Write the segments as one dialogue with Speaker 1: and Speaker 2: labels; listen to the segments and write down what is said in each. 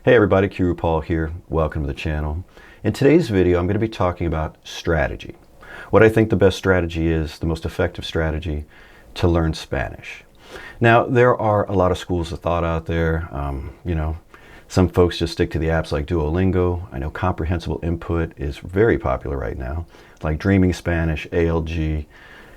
Speaker 1: Hey everybody, Qroo here. Welcome to the channel. In today's video, I'm going to be talking about strategy. What I think the best strategy is, the most effective strategy to learn Spanish. Now, there are a lot of schools of thought out there. Some folks just stick to the apps like Duolingo. I know Comprehensible Input is very popular right now, like Dreaming Spanish, ALG.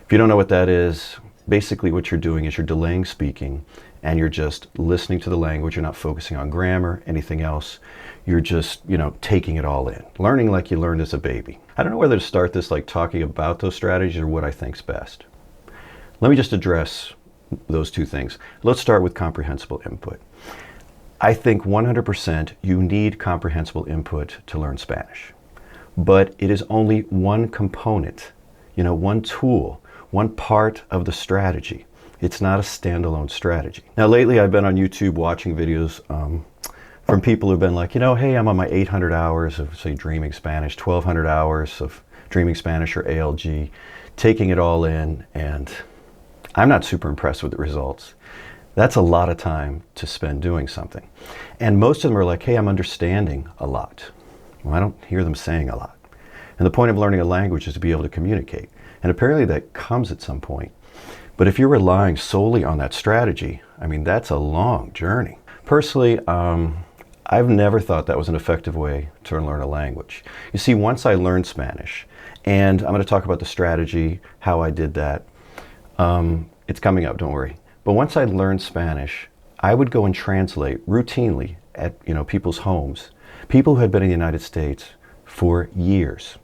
Speaker 1: If you don't know what that is, basically what you're doing is you're delaying speaking and you're just listening to the language. You're not focusing on grammar, anything else. You're just, taking it all in, learning like you learned as a baby. I don't know whether to start this like talking about those strategies or what I think's best. Let me just address those two things. Let's start with comprehensible input. I think 100% you need comprehensible input to learn Spanish, but it is only one component, one tool, one part of the strategy. It's not a standalone strategy. Now lately I've been on YouTube watching videos from people who've been like, hey, I'm on my 800 hours of, say, Dreaming Spanish, 1,200 hours of Dreaming Spanish or ALG, taking it all in, and I'm not super impressed with the results. That's a lot of time to spend doing something. And most of them are like, hey, I'm understanding a lot. Well, I don't hear them saying a lot. And the point of learning a language is to be able to communicate. And apparently that comes at some point. But if you're relying solely on that strategy, that's a long journey. Personally, I've never thought that was an effective way to learn a language. You see, once I learned Spanish, and I'm going to talk about the strategy, how I did that. It's coming up, don't worry. But once I learned Spanish, I would go and translate routinely at people's homes. People who had been in the United States for years,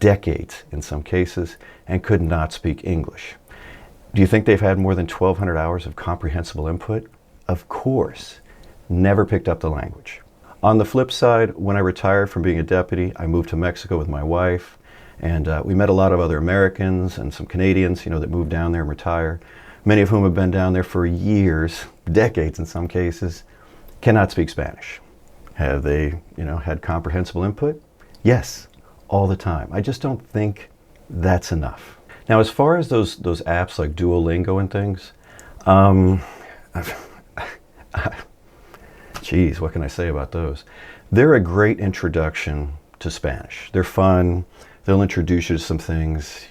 Speaker 1: decades in some cases, and could not speak English. Do you think they've had more than 1,200 hours of comprehensible input? Of course. Never picked up the language. On the flip side, when I retired from being a deputy, I moved to Mexico with my wife, and we met a lot of other Americans and some Canadians, that moved down there and retire. Many of whom have been down there for years, decades in some cases, cannot speak Spanish. Have they, had comprehensible input? Yes, all the time. I just don't think that's enough. Now, as far as those apps like Duolingo and things, geez, what can I say about those? They're a great introduction to Spanish. They're fun. They'll introduce you to some things.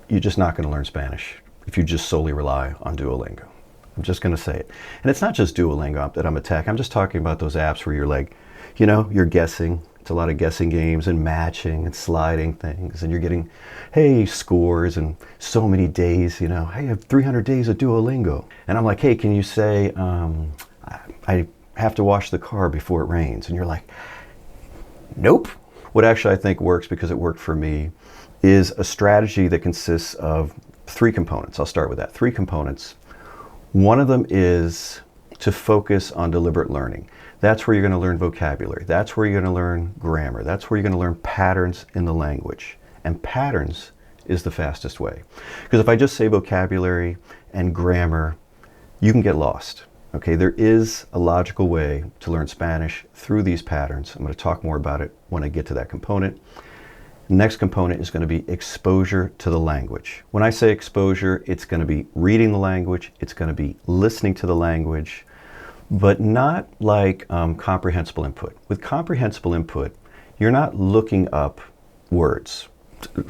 Speaker 1: You're just not going to learn Spanish if you just solely rely on Duolingo. I'm just going to say it. And it's not just Duolingo that I'm attacking. I'm just talking about those apps where you're like, you're guessing. It's a lot of guessing games and matching and sliding things, and you're getting, hey, scores and so many days, hey, I have 300 days of Duolingo. And I'm like, hey, can you say, I have to wash the car before it rains? And you're like, nope. What actually I think works, because it worked for me, is a strategy that consists of 3 components. I'll start with that. 3 components. One of them is to focus on deliberate learning. That's where you're going to learn vocabulary. That's where you're going to learn grammar. That's where you're going to learn patterns in the language. And patterns is the fastest way. Because if I just say vocabulary and grammar, you can get lost. Okay, there is a logical way to learn Spanish through these patterns. I'm going to talk more about it when I get to that component. Next component is going to be exposure to the language. When I say exposure, it's going to be reading the language, it's going to be listening to the language, but not like comprehensible input. With comprehensible input, you're not looking up words,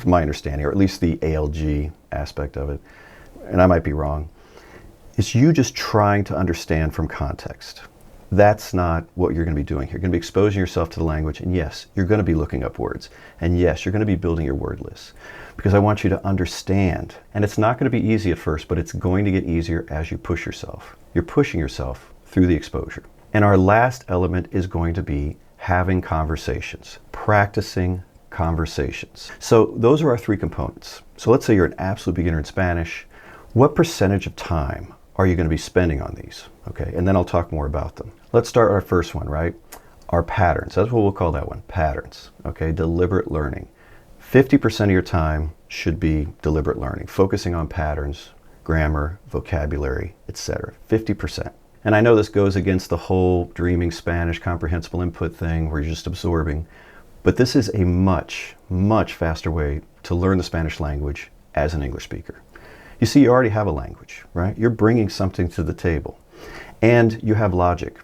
Speaker 1: my understanding, or at least the ALG aspect of it, and I might be wrong. It's you just trying to understand from context. That's not what you're going to be doing here. You're going to be exposing yourself to the language, and yes, you're going to be looking up words, and yes, you're going to be building your word list, because I want you to understand. And it's not going to be easy at first, but it's going to get easier as you push yourself. You're pushing yourself through the exposure. And our last element is going to be having conversations, practicing conversations. So those are our 3 components. So let's say you're an absolute beginner in Spanish. What percentage of time are you going to be spending on these? Okay, and then I'll talk more about them. Let's start our first one, right? Our patterns. That's what we'll call that one, patterns. Okay, deliberate learning. 50% of your time should be deliberate learning, focusing on patterns, grammar, vocabulary, etc. 50%. And I know this goes against the whole Dreaming Spanish comprehensible input thing where you're just absorbing, but this is a much, much faster way to learn the Spanish language as an English speaker. You see, you already have a language, right? You're bringing something to the table, and you have logic,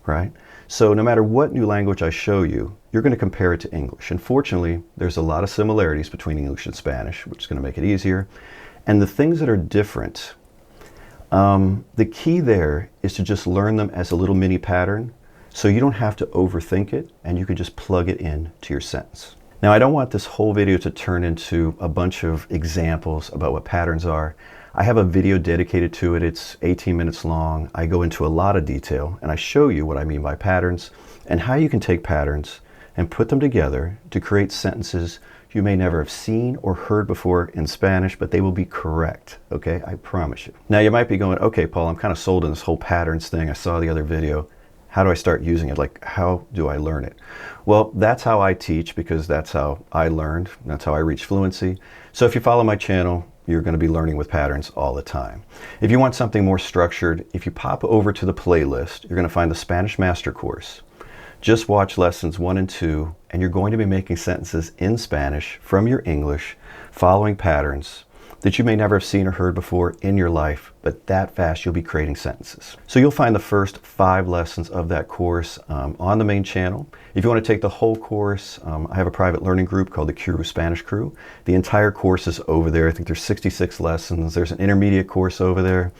Speaker 1: right? So no matter what new language I show you, you're going to compare it to English. And fortunately, there's a lot of similarities between English and Spanish, which is going to make it easier. And the things that are different, the key there is to just learn them as a little mini pattern, so you don't have to overthink it, and you can just plug it in to your sentence. Now, I don't want this whole video to turn into a bunch of examples about what patterns are. I have a video dedicated to it. It's 18 minutes long. I go into a lot of detail, and I show you what I mean by patterns and how you can take patterns and put them together to create sentences you may never have seen or heard before in Spanish, but they will be correct, okay? I promise you. Now, you might be going, okay, Paul, I'm kind of sold on this whole patterns thing. I saw the other video. How do I start using it? Like, how do I learn it? Well, that's how I teach, because that's how I learned. That's how I reach fluency. So if you follow my channel, you're going to be learning with patterns all the time. If you want something more structured, if you pop over to the playlist, you're going to find the Spanish Master Course. Just watch lessons 1 and 2, and you're going to be making sentences in Spanish from your English, following patterns that you may never have seen or heard before in your life, but that fast you'll be creating sentences. So you'll find the first 5 lessons of that course on the main channel. If you want to take the whole course, I have a private learning group called the Qroo Spanish Crew. The entire course is over there. I think there's 66 lessons. There's an intermediate course over there.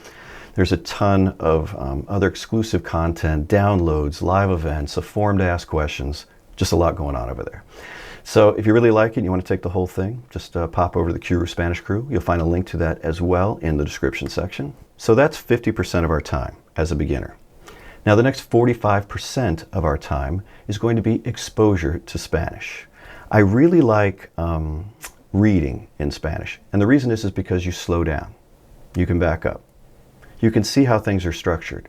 Speaker 1: There's a ton of other exclusive content, downloads, live events, a forum to ask questions, just a lot going on over there. So if you really like it and you want to take the whole thing, just pop over to the Qroo Spanish Crew. You'll find a link to that as well in the description section. So that's 50% of our time as a beginner. Now the next 45% of our time is going to be exposure to Spanish. I really like reading in Spanish. And the reason is because you slow down. You can back up. You can see how things are structured.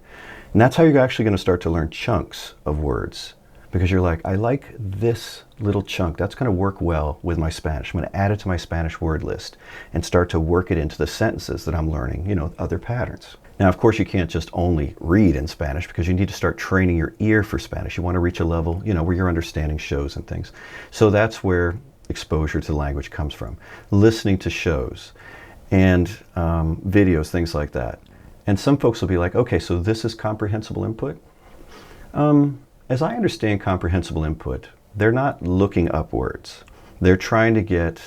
Speaker 1: And that's how you're actually going to start to learn chunks of words. Because you're like, I like this little chunk. That's going to work well with my Spanish. I'm going to add it to my Spanish word list and start to work it into the sentences that I'm learning, you know, other patterns. Now, of course, you can't just only read in Spanish, because you need to start training your ear for Spanish. You want to reach a level, you know, where your understanding shows and things. So that's where exposure to the language comes from. Listening to shows and videos, things like that. And some folks will be like, okay, so this is comprehensible input? As I understand comprehensible input, they're not looking up words. They're trying to get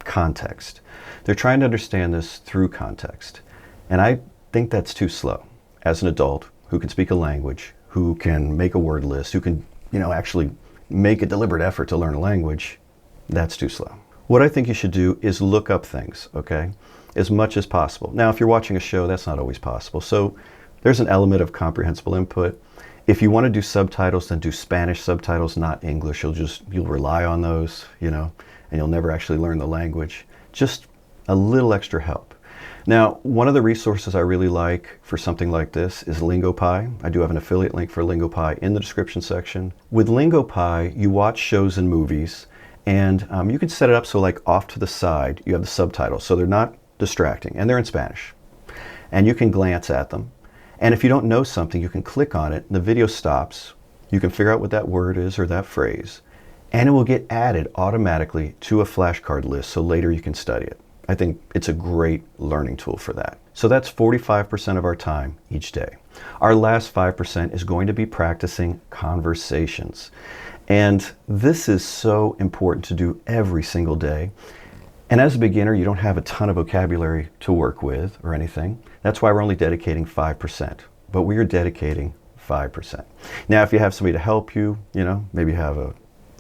Speaker 1: context. They're trying to understand this through context. And I think that's too slow. As an adult who can speak a language, who can make a word list, who can, you know, actually make a deliberate effort to learn a language, that's too slow. What I think you should do is look up things, okay, as much as possible. Now, if you're watching a show, that's not always possible. So there's an element of comprehensible input. If you want to do subtitles, then do Spanish subtitles, not English. You'll rely on those, you know, and you'll never actually learn the language. Just a little extra help. Now, one of the resources I really like for something like this is LINGOPIE. I do have an affiliate link for LINGOPIE in the description section. With LINGOPIE, you watch shows and movies, and you can set it up so, like, off to the side, you have the subtitles, so they're not distracting, and they're in Spanish. And you can glance at them. And if you don't know something, you can click on it, and the video stops. You can figure out what that word is or that phrase, and it will get added automatically to a flashcard list, so later you can study it. I think it's a great learning tool for that. So that's 45% of our time each day. Our last 5% is going to be practicing conversations. And this is so important to do every single day. And as a beginner, you don't have a ton of vocabulary to work with or anything. That's why we're only dedicating 5%, but we are dedicating 5%. Now, if you have somebody to help you, you know, maybe you have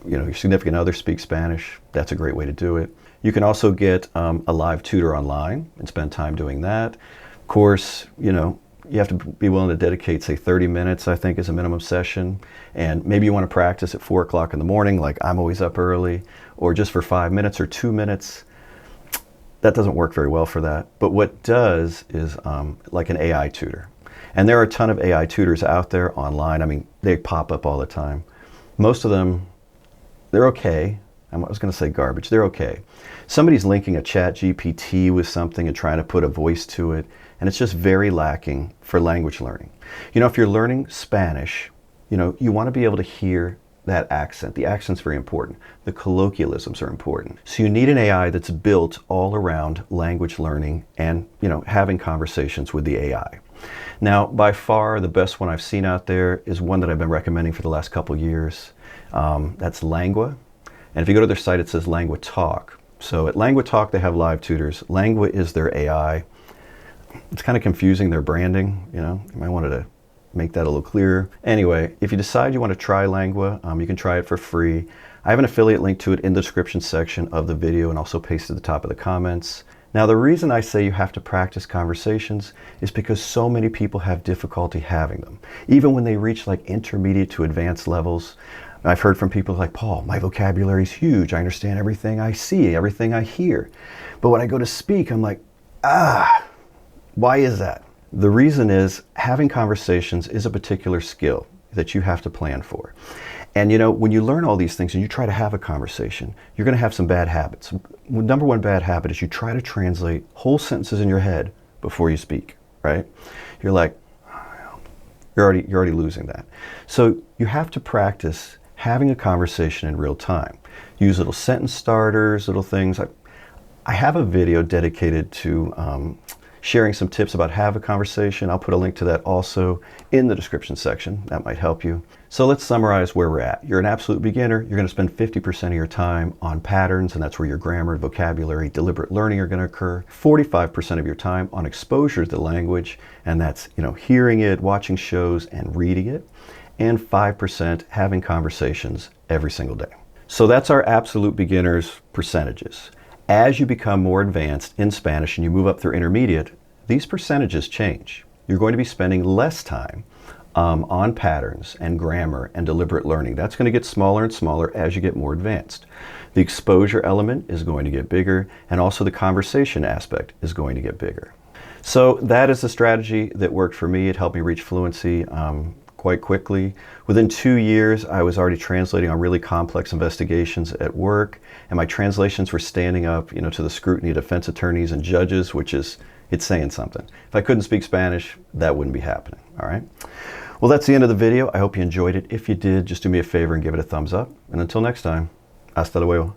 Speaker 1: your significant other speaks Spanish, that's a great way to do it. You can also get a live tutor online and spend time doing that. Of course, you know, you have to be willing to dedicate, say, 30 minutes, I think, is a minimum session. And maybe you want to practice at 4 o'clock in the morning, like I'm always up early, or just for 5 minutes or 2 minutes. That doesn't work very well for that. But what does is like an AI tutor. And there are a ton of AI tutors out there online. I mean, they pop up all the time. Most of them, they're okay. I was going to say garbage. They're okay. Somebody's linking a chat GPT with something and trying to put a voice to it, and it's just very lacking for language learning. You know, if you're learning Spanish, you know, you want to be able to hear that accent. The accent's very important. The colloquialisms are important. So you need an AI that's built all around language learning and, you know, having conversations with the AI. Now, by far, the best one I've seen out there is one that I've been recommending for the last couple years. That's LANGUA. And if you go to their site, it says LANGUA Talk. So at LANGUA Talk, they have live tutors. LANGUA is their AI. It's kind of confusing, their branding, you know. You might want to make that a little clearer. Anyway, if you decide you want to try LANGUA, you can try it for free. I have an affiliate link to it in the description section of the video and also pasted at the top of the comments. Now, the reason I say you have to practice conversations is because so many people have difficulty having them. Even when they reach like intermediate to advanced levels, I've heard from people like, Paul, my vocabulary is huge. I understand everything I see, everything I hear. But when I go to speak, I'm like, why is that? The reason is having conversations is a particular skill that you have to plan for. And you know, when you learn all these things and you try to have a conversation, you're going to have some bad habits. Number one bad habit is you try to translate whole sentences in your head before you speak, right? You're like, you're already losing that. So you have to practice having a conversation in real time. Use little sentence starters, little things. I have a video dedicated to sharing some tips about how to have a conversation. I'll put a link to that also in the description section. That might help you. So let's summarize where we're at. You're an absolute beginner. You're going to spend 50% of your time on patterns, and that's where your grammar, vocabulary, deliberate learning are going to occur. 45% of your time on exposure to the language, and that's, you know, hearing it, watching shows, and reading it. And 5% having conversations every single day. So that's our absolute beginners percentages. As you become more advanced in Spanish and you move up through intermediate, these percentages change. You're going to be spending less time on patterns and grammar and deliberate learning. That's going to get smaller and smaller as you get more advanced. The exposure element is going to get bigger, and also the conversation aspect is going to get bigger. So that is the strategy that worked for me. It helped me reach fluency quite quickly. Within 2 years, I was already translating on really complex investigations at work, and my translations were standing up, you know, to the scrutiny of defense attorneys and judges, which is, it's saying something. If I couldn't speak Spanish, that wouldn't be happening, all right? Well, that's the end of the video. I hope you enjoyed it. If you did, just do me a favor and give it a thumbs up. And until next time, hasta luego.